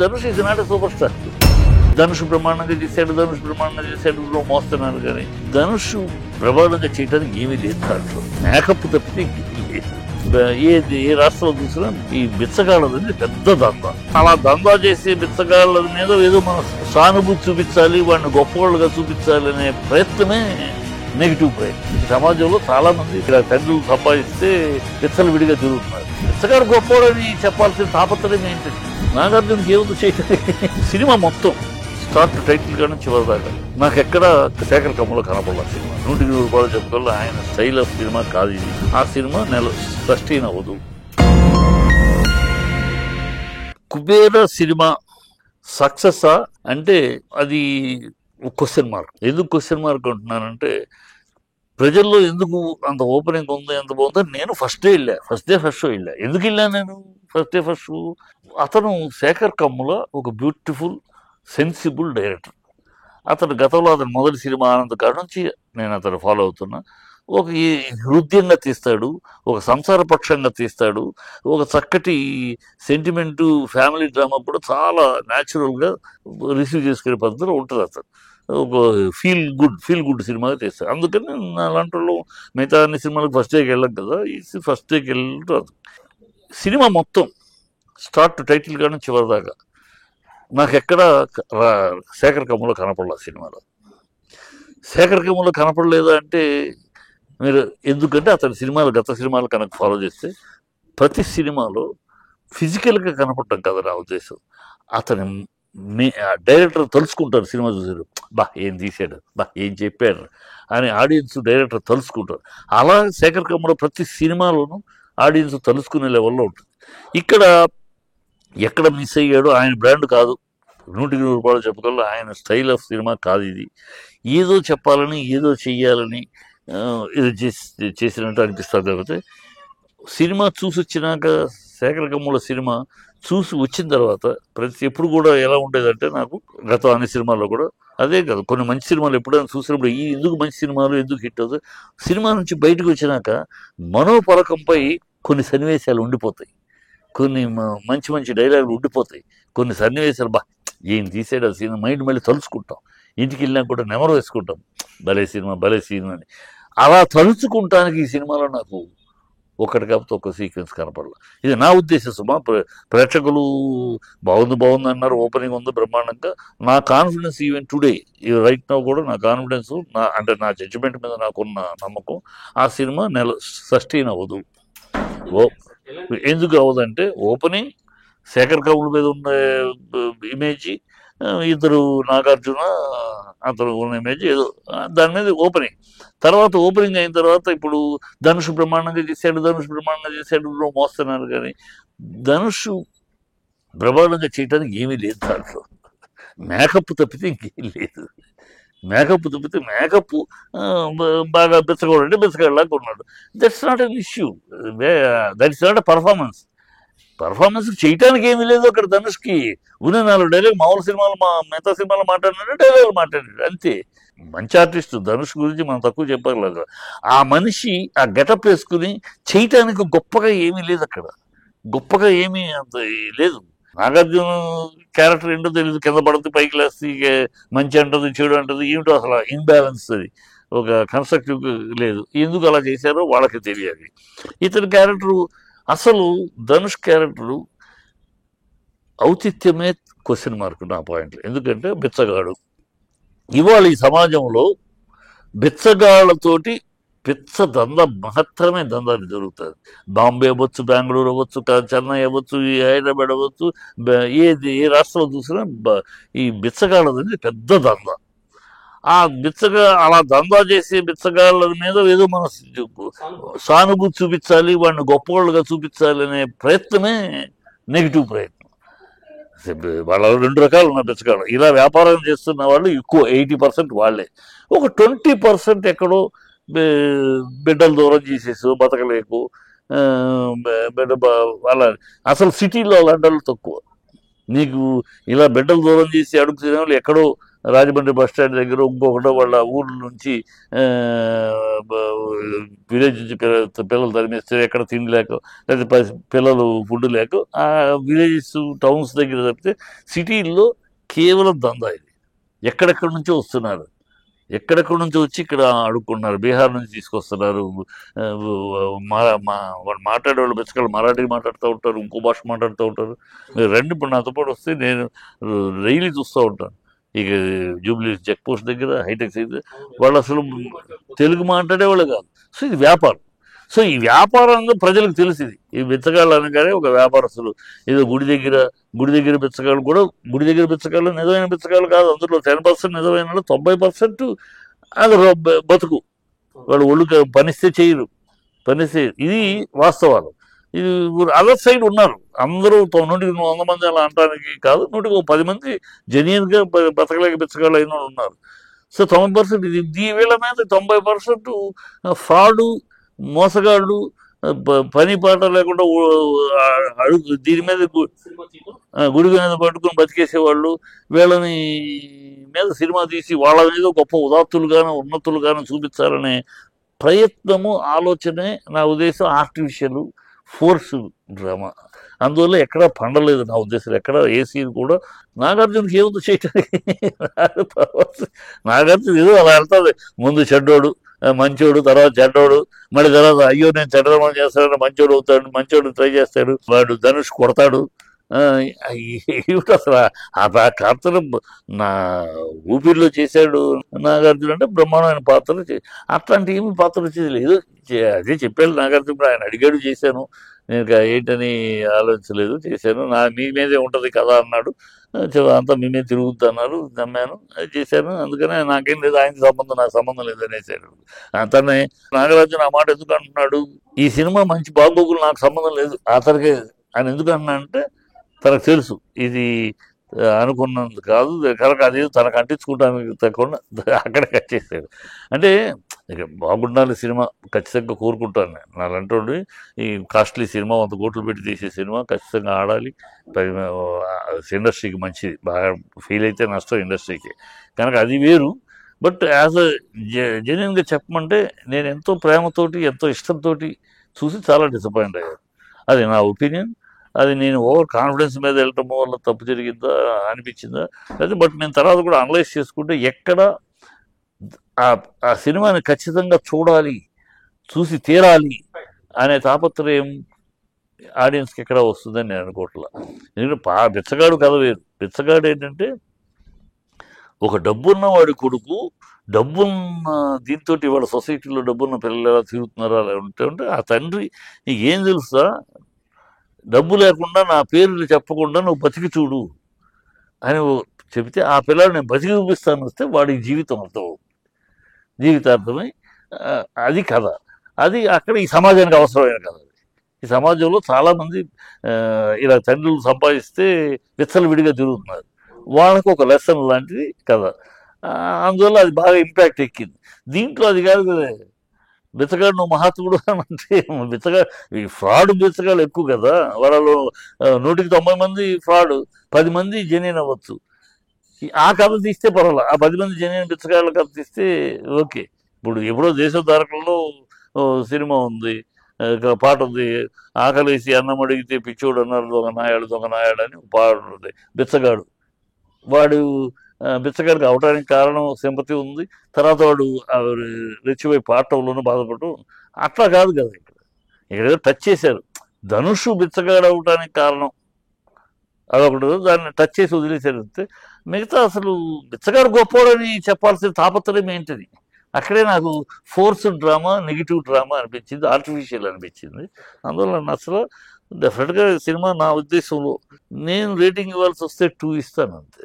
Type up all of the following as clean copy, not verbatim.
Dhanush is not super star. Dhanush బ్రహ్మాండంగా చేశాడు మోస్తున్నారు కానీ ధనుష్ బ్రహ్మాండంగా చేయడానికి ఏమీ లేదు దాంట్లో. మేకప్ తప్పితే ఏ రాష్ట్రంలో చూసినా ఈ బిచ్చగాళ్ళది పెద్ద దందా. అలా దందా చేసి బిచ్చగాళ్ళ మీద ఏదో మనం సానుభూతి చూపించాలి, వాడిని గొప్పవాళ్ళుగా చూపించాలి అనే ప్రయత్నమే నెగిటివ్ ప్రయత్నం. సమాజంలో చాలా మంది ఇక్కడ తండ్రులు సంపాదిస్తే బిచ్చలు విడిగా తిరుగుతున్నారు. బిచ్చగాడు గొప్పవాడని చెప్పాల్సిన తాపత్రయం ఏంటంటే నాగార్జునకి ఏముంది చేయడానికి. సినిమా మొత్తం స్టార్ట్ టైటిల్ కానీ చివరి దాకా నాకు ఎక్కడ శేఖర్ కమ్ములో కనపడాల సినిమా. 100 చెప్పుకోవాలి. ఆయన స్టైల్ ఆఫ్ సినిమా కాదు ఇది. ఆ సినిమా సస్టైన్ అవ్వదు. కుబేర సినిమా సక్సెస్ అంటే అది క్వశ్చన్ మార్క్. ఎందుకు క్వశ్చన్ మార్క్ అంటున్నానంటే ప్రజల్లో ఎందుకు అంత ఓపెనింగ్ ఉంది, ఎంత బాగుందని నేను ఫస్ట్ డే ఫస్ట్ షో వెళ్ళా. ఎందుకు వెళ్ళాను నేను ఫస్ట్ డే ఫస్ట్ షో? అతను శేఖర్ కమ్ముల ఒక బ్యూటిఫుల్ సెన్సిబుల్ డైరెక్టర్. అతను గతంలో అతను మొదటి సినిమా ఆనంద్ కాడ నుంచి నేను అతను ఫాలో అవుతున్నా. ఒక హృదయంగా తీస్తాడు, ఒక సంసార పక్షంగా తీస్తాడు, ఒక చక్కటి సెంటిమెంటు ఫ్యామిలీ డ్రామా కూడా చాలా న్యాచురల్గా రిసీవ్ చేసుకునే పద్ధతిలో ఉంటుంది. అతను ఒక ఫీల్ గుడ్ సినిమాగా తీస్తాడు. అందుకని నా అలాంటి వాళ్ళు మిగతా అన్ని సినిమాలకు ఫస్ట్ డేకి వెళ్ళం కదా, ఈ ఫస్ట్ డేకి వెళ్ళదు. సినిమా మొత్తం స్టార్ట్ టైటిల్ కానీ చివరి దాకా నాకు ఎక్కడ శేఖర్ కమ్ములో కనపడలేదు. సినిమాలో శేఖర్ కమ్ములో కనపడలేదా అంటే మీరు ఎందుకంటే అతని సినిమాలు గత సినిమాలు కనుక ఫాలో చేస్తే ప్రతి సినిమాలో ఫిజికల్గా కనపడటం కదా నా ఉద్దేశం. అతని డైరెక్టర్ తలుచుకుంటారు సినిమా చూసారు, బా ఏం తీసాడు, బా ఏం చెప్పాడు అని ఆడియన్స్ డైరెక్టర్ తలుచుకుంటారు. అలా శేఖర్ కమ్ములో ప్రతి సినిమాలోనూ ఆడియన్స్ తలుచుకునే లెవెల్లో ఉంటుంది. ఇక్కడ ఎక్కడ మిస్ అయ్యాడో ఆయన బ్రాండ్ కాదు. 100 చెప్పుకోవాలి. ఆయన స్టైల్ ఆఫ్ సినిమా కాదు ఇది. ఏదో చెప్పాలని ఏదో చెయ్యాలని ఇది చేసినట్టు అనిపిస్తుంది. కాకపోతే సినిమా చూసి వచ్చినాక శేఖర్ కమ్ముల సినిమా చూసి వచ్చిన తర్వాత ఎప్పుడు కూడా ఎలా ఉండేదంటే నాకు గత అన్ని సినిమాల్లో కూడా అదే కాదు, కొన్ని మంచి సినిమాలు ఎప్పుడైనా చూసినప్పుడు ఈ ఎందుకు మంచి సినిమాలు ఎందుకు హిట్ అవుతాయి, సినిమా నుంచి బయటకు వచ్చినాక మనోపలకంపై కొన్ని సన్నివేశాలు ఉండిపోతాయి, కొన్ని మంచి డైలాగులు ఉండిపోతాయి, కొన్ని సన్నివేశాలు బా ఏం తీసాడు ఆ సినిమా మైండ్ మళ్ళీ తలుచుకుంటాం. ఇంటికి వెళ్ళినా కూడా నెమరు వేసుకుంటాం, భలే సినిమా అని. అలా తలుచుకుంటానికి ఈ సినిమాలో నాకు ఒకటి కాకపోతే ఒక సీక్వెన్స్ కనపడలేదు. ఇది నా ఉద్దేశం సుమా. ప్రేక్షకులు బాగుంది అన్నారు, ఓపెనింగ్ ఉంది బ్రహ్మాండంగా. నా confidence even today right now కూడా నా కాన్ఫిడెన్స్ నా జడ్జిమెంట్ మీద నాకున్న నమ్మకం ఆ సినిమా సస్టైన్ అవ్వదు. ఎందుకు అవ్వదంటే ఓపెనింగ్ శేఖర్ కమ్ముల మీద ఉన్న ఇమేజ్, ఇద్దరు నాగార్జున అతను ఉన్న ఇమేజ్ ఏదో దాని మీద ఓపెనింగ్ అయిన తర్వాత ఇప్పుడు ధనుష్ బ్రహ్మాండంగా చేశాడు మోస్తున్నారు కానీ ధనుష్ బ్రహ్మాండంగా చేయడానికి ఏమీ లేదు దాంట్లో. మేకప్ తప్పితే ఇంకేం లేదు. మేకప్ బాగా బిచ్చగాళ్ళలాగా ఉన్నాడు. That's not an issue, that is not a performance చేయటానికి ఏమీ లేదు అక్కడ. ధనుష్కి ఉన్న 4 డైలాగ్ మామూలు సినిమాలు మిగతా సినిమాలు డైలాగులు మాట్లాడాడు అంతే. మంచి ఆర్టిస్ట్ ధనుష్ గురించి మనం తక్కువ చెప్పగలరు. ఆ మనిషి ఆ గెటప్ వేసుకుని చేయటానికి గొప్పగా ఏమీ లేదు అక్కడ, గొప్పగా ఏమీ అంత లేదు. నాగార్జున క్యారెక్టర్ ఏంటో తెలియదు, కింద పడుతుంది పైకి లేస్తే మంచి అంటది చెడు అంటది, ఏమిటో అసలు ఇన్బ్యాలెన్స్, అది ఒక కన్స్ట్రక్టివ్ లేదు. ఎందుకు అలా చేశారో వాళ్ళకి తెలియాలి. ఇతని క్యారెక్టరు అసలు ధనుష్ క్యారెక్టరు ఔచిత్యమే క్వశ్చన్ మార్క్ నా పాయింట్. ఎందుకంటే బిచ్చగాడు ఇవాళ ఈ సమాజంలో బిచ్చగాళ్ళతోటి మహత్తరమైన దందాలు జరుగుతుంది. బాంబే అవ్వచ్చు, బెంగళూరు అవ్వచ్చు, చెన్నై అవ్వచ్చు, హైదరాబాద్ అవ్వచ్చు, ఏ రాష్ట్రంలో చూసినా ఈ బిచ్చగాళ్ళది పెద్ద దందా. ఆ అలా దందా చేసే బిచ్చగాళ్ళ మీద ఏదో మన సానుభూతి చూపించాలి, వాడిని గొప్పవాళ్ళుగా చూపించాలి అనే ప్రయత్నమే నెగిటివ్ ప్రయత్నం. వాళ్ళ 2 రకాలు ఉన్న బిచ్చగాళ్ళు. ఇలా వ్యాపారం చేస్తున్న వాళ్ళు ఎక్కువ 80% వాళ్ళే. ఒక 20% ఎక్కడో బిడ్డలు దూరం చేసేసి బతకలేకు వాళ్ళ అసలు సిటీలో అలాంటి వాళ్ళు తక్కువ. నీకు ఇలా బిడ్డలు దూరం చేసి అడుగుతున్న వాళ్ళు ఎక్కడో రాజమండ్రి బస్ స్టాండ్ దగ్గర ఇంకొకటో వాళ్ళ ఊర్ల నుంచి విలేజ్ నుంచి పిల్లలు తరిమేస్తే ఎక్కడ తిండి లేక లేకపోతే పిల్లలు ఫుడ్ లేక ఆ విలేజెస్ టౌన్స్ దగ్గర తప్పితే సిటీల్లో కేవలం దందా ఇది. ఎక్కడెక్కడి నుంచో వస్తున్నారు, ఎక్కడెక్కడి నుంచి వచ్చి ఇక్కడ అడుక్కున్నారు. బీహార్ నుంచి తీసుకొస్తున్నారు. వాళ్ళు మాట్లాడే వాళ్ళు బెచ్చకాళ్ళు మరాఠీ మాట్లాడుతూ ఉంటారు, ఇంకో భాష మాట్లాడుతూ ఉంటారు. మీరు రండి, ఇప్పుడు నాతో పాటు వస్తే నేను రైలు చూస్తూ ఉంటాను. ఇక జూబ్లీ చెక్ పోస్ట్ దగ్గర, హైటెక్ దగ్గర వాళ్ళు అసలు తెలుగు మాట్లాడేవాళ్ళు కాదు. సో ఇది వ్యాపారం. సో ఈ వ్యాపారంగా ప్రజలకు తెలిసింది. ఈ బిచ్చగాళ్ళు అనగానే ఒక వ్యాపారస్తులు ఏదో గుడి దగ్గర బిచ్చగాళ్ళు కూడా, గుడి దగ్గర బిచ్చగాళ్ళు నిజమైన బిచ్చగాళ్ళు కాదు. అందులో 10% నిజమైన 90% అది బతుకు. వాళ్ళు ఒళ్ళు పనిస్తే చేయరు, పనిస్తే. ఇది వాస్తవాలు. ఇది అదర్ సైడ్ ఉన్నారు అందరూ. 100 మంది అలా అనడానికి కాదు, 10 మంది జెన్యున్గా బతకలేక బిచ్చగాళ్ళు అయిన వాళ్ళు ఉన్నారు. సో 90% ఇది వీళ్ళ మీద 90% ఫ్రాడు, మోసగాళ్ళు, పని పాట లేకుండా అడుగు దీని మీద గుడి మీద పట్టుకుని బతికేసేవాళ్ళు. వీళ్ళని మీద సినిమా తీసి వాళ్ళ మీద గొప్ప ఉదాత్తులుగాను ఉన్నతులుగాను చూపించాలనే ప్రయత్నము, ఆలోచనే నా ఉద్దేశం. Artificial force drama. అందువల్ల ఎక్కడా పండలేదు నా ఉద్దేశం. ఎక్కడ ఏ సీన్ కూడా నాగార్జునకి ఏముందో చేయటానికి. నాగార్జున ఏదో అలా వెళ్తుంది. ముందు చెడ్డోడు, మంచోడు, తర్వాత చెడ్డోడు, మళ్ళీ తర్వాత అయ్యో నేను చెడ్డమని చేస్తాడని మంచోడు అవుతాడు, మంచోడు ట్రై చేస్తాడు, వాడు ధనుష్ కొడతాడు. ఏమిటి అసలు ఆ పాత్ర నా ఊపిరిలో చేశాడు నాగార్జున. అంటే బ్రహ్మాండమైన పాత్ర. అట్లాంటి ఏమి పాత్ర వచ్చేది లేదు. అదే చెప్పాడు నాగార్జున. ఆయన అడిగాడు, చేశాను. నేను ఏంటని ఆలోచించలేదు, చేశాను. మీ మీదే ఉంటుంది కదా అన్నాడు. అంతా మీ మీద తిరుగుద్దు అన్నారు, నమ్మాను, అది చేశాను. అందుకనే నాకేం లేదు, ఆయనకి సంబంధం, నాకు సంబంధం లేదు అనేసాడు. అతనే నాగరాజు ఆ మాట ఎందుకు అంటున్నాడు? ఈ సినిమా మంచి బాగోగులు నాకు సంబంధం లేదు అతనికి. ఆయన ఎందుకు అంటున్నాడంటే తనకు తెలుసు ఇది అనుకున్నందుకు కాదు, కనుక అది తనకు అంటించుకుంటానికి తగ్గకుండా అక్కడే కట్ చేశాడు. అంటే ఇక బాగుండాలి సినిమా, ఖచ్చితంగా కోరుకుంటాను నేను. నాలంటోండి ఈ కాస్ట్లీ సినిమా 100 కోట్లు పెట్టి తీసే సినిమా ఖచ్చితంగా ఆడాలి. ఇండస్ట్రీకి మంచిది. బాగా ఫీల్ అయితే నష్టం ఇండస్ట్రీకి, కనుక అది వేరు. బట్ యాజ్ అ జెన్యున్గా చెప్పమంటే నేను ఎంతో ప్రేమతోటి, ఎంతో ఇష్టంతో చూసి చాలా డిసప్పాయింట్ అయ్యాను. అది నా ఒపీనియన్. అది నేను ఓవర్ కాన్ఫిడెన్స్ మీద వెళ్ళటం వల్ల తప్పు జరిగిందా అనిపించిందా అయితే. బట్ నేను తర్వాత కూడా అనలైజ్ చేసుకుంటే ఎక్కడ ఆ సినిమాని ఖచ్చితంగా చూడాలి, చూసి తీరాలి అనే తాపత్రయం ఆడియన్స్కి ఎక్కడ వస్తుందని నేను అనుకోవట్లా. ఎందుకంటే బిచ్చగాడు కథ వేరు. బిచ్చగాడు ఏంటంటే ఒక డబ్బున్న వాడి కొడుకు, డబ్బున్న దీంతో వాళ్ళ సొసైటీలో డబ్బున్న పిల్లలు ఎలా తిరుగుతున్నారా అలా ఉంటే ఆ తండ్రి నీకేం తెలుసా, డబ్బు లేకుండా నా పేర్లు చెప్పకుండా నువ్వు బతికి చూడు అని చెబితే ఆ పిల్లలు నేను బతికి చూపిస్తాను వస్తే వాడికి జీవితం అర్థం, జీవితార్థమై అది కథ. అది అక్కడ ఈ సమాజానికి అవసరమైన కథ. ఈ సమాజంలో చాలామంది ఇలా తండ్రులు సంపాదిస్తే విచ్చలవిడిగా తిరుగుతున్నారు. వాళ్ళకు ఒక లెసన్ లాంటిది కదా. అందువల్ల అది బాగా ఇంపాక్ట్ ఎక్కింది. దీంట్లో అది కాదు కదా, బిచ్చగాడు నువ్వు మహాత్ముడు అని అంటే ఈ ఫ్రాడ్ బిచ్చగాళ్ళు ఎక్కువ కదా. వాళ్ళలో 100కి 90 మంది ఫ్రాడ్, 10 మంది జెన్యున్ అవ్వచ్చు. ఆ కథ తీస్తే పర్వాలేదు. ఆ 10 మంది జెన్యున్ బిచ్చగాళ్ళ కథ తీస్తే ఓకే. ఇప్పుడు ఎప్పుడో దేశోద్ధారకంలో సినిమా ఉంది, పాట ఉంది, ఆకలేసి అన్నం అడిగితే పిచ్చోడు అన్నారు దొంగ నాయాడు అని పాట ఉంది. బిచ్చగాడు వాడు బిచ్చగాడికి అవటానికి కారణం సింపతి ఉంది. తర్వాత వాడు రెచ్చిపోయి పాడటంలోనూ బాధపడటం అట్లా కాదు కదా. ఇక్కడ టచ్ చేశారు. ధనుషు బిచ్చగాడు అవటానికి కారణం అదొకటి, దాన్ని టచ్ చేసి వదిలేశారు. మిగతా అసలు బిచ్చగాడు గొప్పవాడని చెప్పాల్సిన తాపత్రయం ఏంటిది? అక్కడే నాకు ఫోర్స్ డ్రామా, నెగిటివ్ డ్రామా అనిపించింది, ఆర్టిఫిషియల్ అనిపించింది. అందువల్ల నన్ను అసలు డెఫినెట్గా సినిమా నా ఉద్దేశంలో నేను రేటింగ్ ఇవ్వాల్సి వస్తే 2 ఇస్తాను అంతే.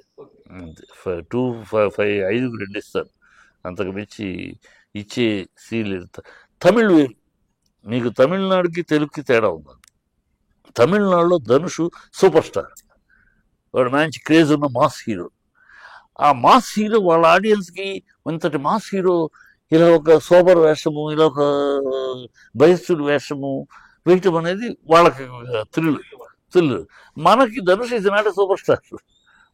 2, 5, 5కి 2 ఇస్తాను. అంతకు మించి ఇచ్చే సీన్ లేదు. తమిళ్ వేరు. మీకు తమిళనాడుకి తెలుగుకి తేడా ఉంది. తమిళనాడులో ధనుషు సూపర్ స్టార్, వాడు మంచి క్రేజ్ ఉన్న మాస్ హీరో. ఆ మాస్ హీరో వాళ్ళ ఆడియన్స్కి ఇంతటి మాస్ హీరో ఇలా ఒక సోబర్ వేషము, ఇలా ఒక బయస్సుడు వేషము వేయటం అనేది వాళ్ళకి థ్రిల్. మనకి Dhanush is not a super star.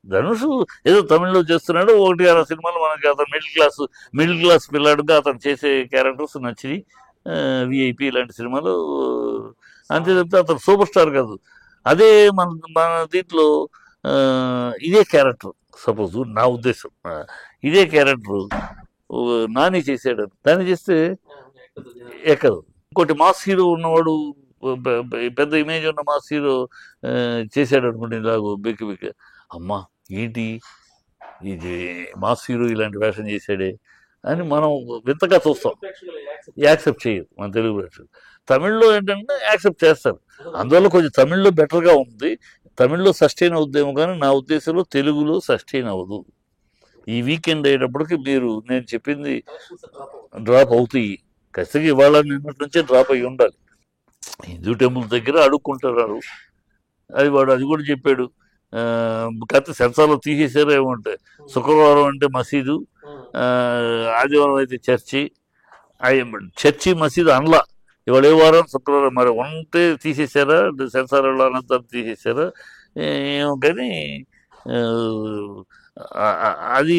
Dhanush ఏదో తమిళ్లో చేస్తున్నాడు, ఒకటి అర సినిమాలు మనకి అతను మిడిల్ క్లాస్ పిల్లాడుగా అతను చేసే క్యారెక్టర్స్ నచ్చి విఐపి ఇలాంటి సినిమాలు అంతే తప్పితే అతను సూపర్ స్టార్ కాదు. అదే మన మన దీంట్లో ఆ, ఇదే క్యారెక్టర్ సపోజ్ నా ఉద్దేశం ఇదే క్యారెక్టర్ నాని చేసాడు, దాన్ని చేస్తే ఎక్కదు. ఇంకోటి మాస్ హీరో ఉన్నవాడు పెద్ద ఇమేజ్ ఉన్న మాస్ హీరో చేశాడు అనుకోండి, ఇలాగో బిక్కి బిక్కి అమ్మా ఏంటి ఇది మాస్ హీరో ఇలాంటి వేషం చేశాడే అని మనం వింతగా చూస్తాం, యాక్సెప్ట్ చేయదు మన తెలుగు ప్రేక్షకులు. తమిళ్లో ఏంటంటే యాక్సెప్ట్ చేస్తారు, అందువల్ల కొంచెం తమిళ్లో బెటర్గా ఉంది. తమిళ్లో సస్టైన్ అవుద్దేమో కానీ నా ఉద్దేశంలో తెలుగులో సస్టైన్ అవ్వదు. ఈ వీకెండ్ అయ్యేటప్పటికి మీరు నేను చెప్పింది డ్రాప్ అవుతాయి ఖచ్చితంగా. ఇవాళ నిన్నటి నుంచే డ్రాప్ అయ్యి ఉండాలి. హిందూ టెంపుల్ దగ్గర అడుక్కుంటున్నారు, అది వాడు అది కూడా చెప్పాడు. కాకపోతే సెన్సార్లో తీసేసారు ఏమంటే, శుక్రవారం అంటే మసీదు, ఆదివారం అయితే చర్చి. చర్చి మసీదు అనలా, ఇవాళ ఏ వారం శుక్రవారం మరి ఉంటే తీసేసారా, సెన్సార్ అనంతరం తీసేసారా ఏమో కానీ అది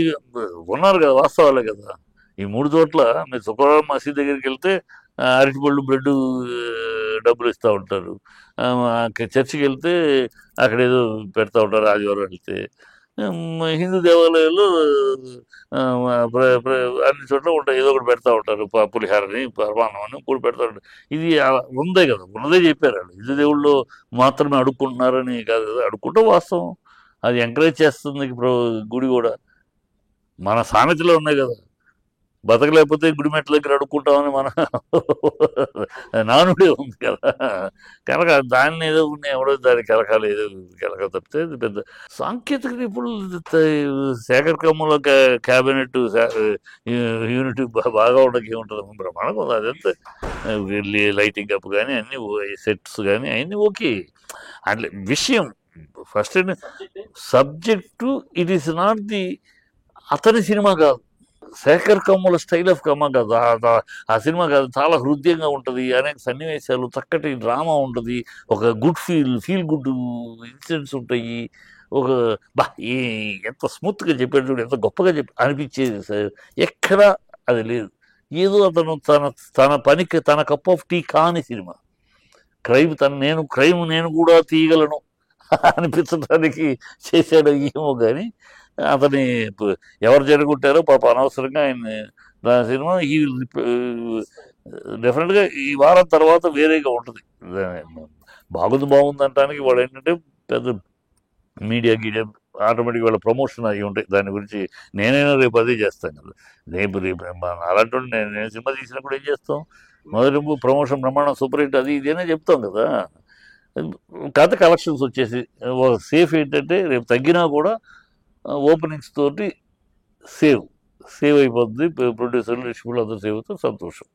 ఉన్నారు కదా, వాస్తవాలే కదా. ఈ 3 చోట్ల మీరు శుక్రవారం మసీద్ దగ్గరికి వెళ్తే అరటిపళ్ళు బ్రెడ్ డబ్బులు ఇస్తూ ఉంటారు, చర్చికి వెళ్తే అక్కడ ఏదో పెడతా ఉంటారు ఆదివారం వెళ్తే. హిందూ దేవాలయాల్లో అన్ని చోట్ల ఉంటాయి, ఏదో ఒకటి పెడతా ఉంటారు, పులిహారని పరమాన్నం అని కూడా పెడతా ఉంటారు. ఇది ఉందే కదా, ఉన్నదే చెప్పారు వాళ్ళు. హిందూ దేవుళ్ళు మాత్రమే అడుక్కుంటున్నారని కాదు కదా, అడుక్కుంటే వాస్తవం, అది ఎంకరేజ్ చేస్తుంది గుడి కూడా. మన సామెతలో ఉన్నాయి కదా, బతకలేకపోతే గుడి మెట్ల దగ్గర అడుక్కుంటామని మన నానుడే ఉంది కదా. కనుక దాన్ని ఏదో ఎవడో దాన్ని కెలకాలి, ఏదో కెలక తప్పితే పెద్ద సాంకేతిక నిపుణులు శేఖర్ కమ్ముల క్యాబినెట్ యూనిట్ బాగా ఉండక ఏముంటుంది, బ్రహ్మాండంగా ఉంది అదంతా. లైటింగ్ అప్ కానీ అన్ని సెట్స్ కానీ అన్నీ ఓకే. అంటే విషయం first subject, it is not the అతని సినిమా కాదు, శేఖర్ కమ్ముల స్టైల్ ఆఫ్ కమ్మ కాదు ఆ సినిమా కాదు. చాలా హృదయంగా ఉంటుంది, అనేక సన్నివేశాలు, చక్కటి డ్రామా ఉంటుంది, ఒక ఫీల్ గుడ్ ఇన్సిడెంట్స్ ఉంటాయి. ఒక బా ఎంత స్మూత్గా చెప్పాడు చూడు, ఎంత గొప్పగా అనిపించేది ఎక్కడా అది లేదు. ఏదో అతను తన పనికి తన కప్ ఆఫ్ టీ కాని సినిమా. క్రైమ్ నేను కూడా తీయగలను అనిపించడానికి చేశాడు ఏమో కానీ, అతని ఎవరు జరుగుంటారో పాప అనవసరంగా ఆయన దాని సినిమా ఈ డెఫినెట్గా ఈ వారం తర్వాత వేరేగా ఉంటుంది. బాగుంది అంటానికి వాడు ఏంటంటే పెద్ద మీడియా ఆటోమేటిక్ వాళ్ళ ప్రమోషన్ అవి ఉంటాయి, దాని గురించి నేనైనా రేపు అదే చేస్తాను కదా. రేపు అలాంటి నేను సినిమా తీసినప్పుడు ఏం చేస్తాం, మొదటి ప్రమోషన్ బ్రహ్మాండం సూపర్ హిట్ అది ఇదేనే చెప్తాం కదా. కథ కలెక్షన్స్ వచ్చేసి సేఫ్ ఏంటంటే రేపు తగ్గినా కూడా ఓపెనింగ్స్ తోటి సేవ్ అయిపోతుంది, ప్రొడ్యూసర్లు డిస్ట్రిబ్యూటర్లు అందరూ సేవ్ అవుతారు, సంతోషం.